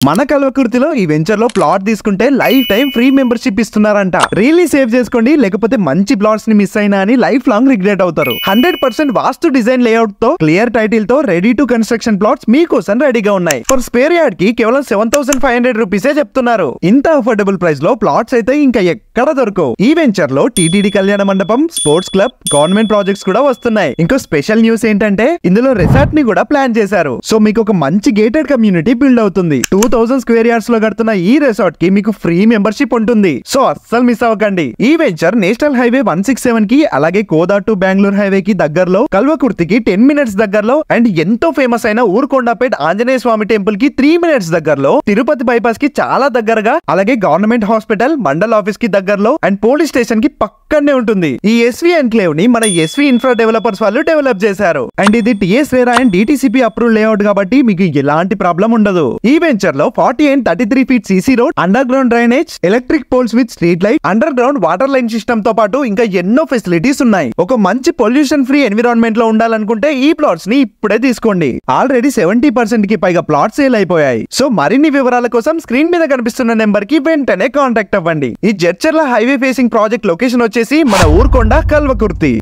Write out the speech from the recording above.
మన కల్వకుర్తిలో ఈ వెంచర్ లో ప్లాట్ తీసుకుంటే లైఫ్ టైం ఫ్రీ మెంబర్షిప్ ఇస్తున్నారంట. రియల్లీ సేవ్ చేసుకోండి, లేకపోతే మంచి ప్లాట్స్ ని మిస్ అయినా అని లైఫ్ లాంగ్ రిగ్రెట్ అవుతారు. 100% వాస్తు డిజైన్ లేఅవుట్ తో క్లియర్ టైటిల్ తో రెడీ టు కన్స్ట్రక్షన్ ప్లాట్స్ మీకోసం రెడీగా ఉన్నాయి. ఫర్ స్క్వేర్ యార్డ్ కి కేవలం 7,500 రూపీసే చెప్తున్నారు. ఇంత అఫోర్డబుల్ ప్రైస్ లో ప్లాట్స్ అయితే ఇంకా ఎక్కడ దొరకవు. ఈ వెంచర్ లో టీటీడీ కళ్యాణ మండపం, స్పోర్ట్స్ క్లబ్, గవర్నమెంట్ ప్రాజెక్ట్స్ కూడా వస్తున్నాయి. ఇంకో స్పెషల్ న్యూస్ ఏంటంటే ఇందులో రిసార్ట్ ని కూడా ప్లాన్ చేశారు. సో మీకు ఒక మంచి గేటెడ్ కమ్యూనిటీ బిల్డ్ అవుతుంది. 2000 స్క్వేర్ యార్డ్స్ లో కడుతున్న ఈ రిసార్ట్ కి మీకు ఫ్రీ మెంబర్షిప్ ఉంటుంది. సో అస్సలు మిస్ అవ్వకండి. ఈ వెంచర్ నేషనల్ హైవే 167 కి అలాగే కోదాడ్ టు బెంగళూరు హైవే కి దగ్గరలో, కల్వకుర్తికి 10 మినిట్స్ దగ్గరలో అండ్ ఎంతో ఫేమస్ అయిన ఊరుకొండపేట్ ఆంజనేయ స్వామి టెంపుల్ కి 3 మినిట్స్ దగ్గరలో, తిరుపతి బైపాస్ కి చాలా దగ్గరగా, అలాగే గవర్నమెంట్ హాస్పిటల్, మండల్ ఆఫీస్ కి దగ్గరలో అండ్ పోలీస్ స్టేషన్ కి పక్కనే ఉంటుంది. ఈ ఎస్వి ఎన్క్లేవ్ ని మన ఎస్వి ఇన్ఫ్రా డెవలపర్స్ వాళ్ళు డెవలప్ చేశారు. అండ్ ఇది TS RERA and DTCP approve layout కాబట్టి మీకు ఎలాంటి ప్రాబ్లం ఉండదు. ఈ వెంచర్ లో 40 and 33 feet CC road, underground drainage, electric poles with street light, underground water line system తో పాటు ఇంకా ఎన్నో ఫెసిలిటీస్ ఉన్నాయి. ఒక మంచి పొల్యూషన్ ఫ్రీ ఎన్విరాన్మెంట్ లో ఉండాలనుకుంటే ఈ ప్లాట్స్ ని ఇప్పుడే తీసుకోండి. ఆల్రెడీ 70% కి పైగా ప్లాట్స్ సేల్ అయిపోయాయి. సో మరిన్ని వివరాల కోసం స్క్రీన్ మీద కనిపిస్తున్న నెంబర్ కి వెంటనే కాంటాక్ట్ అవ్వండి. ఈ Jadcherla highway facing project location వచ్చేసి మన ఊరుకొండ, కల్వకుర్తి.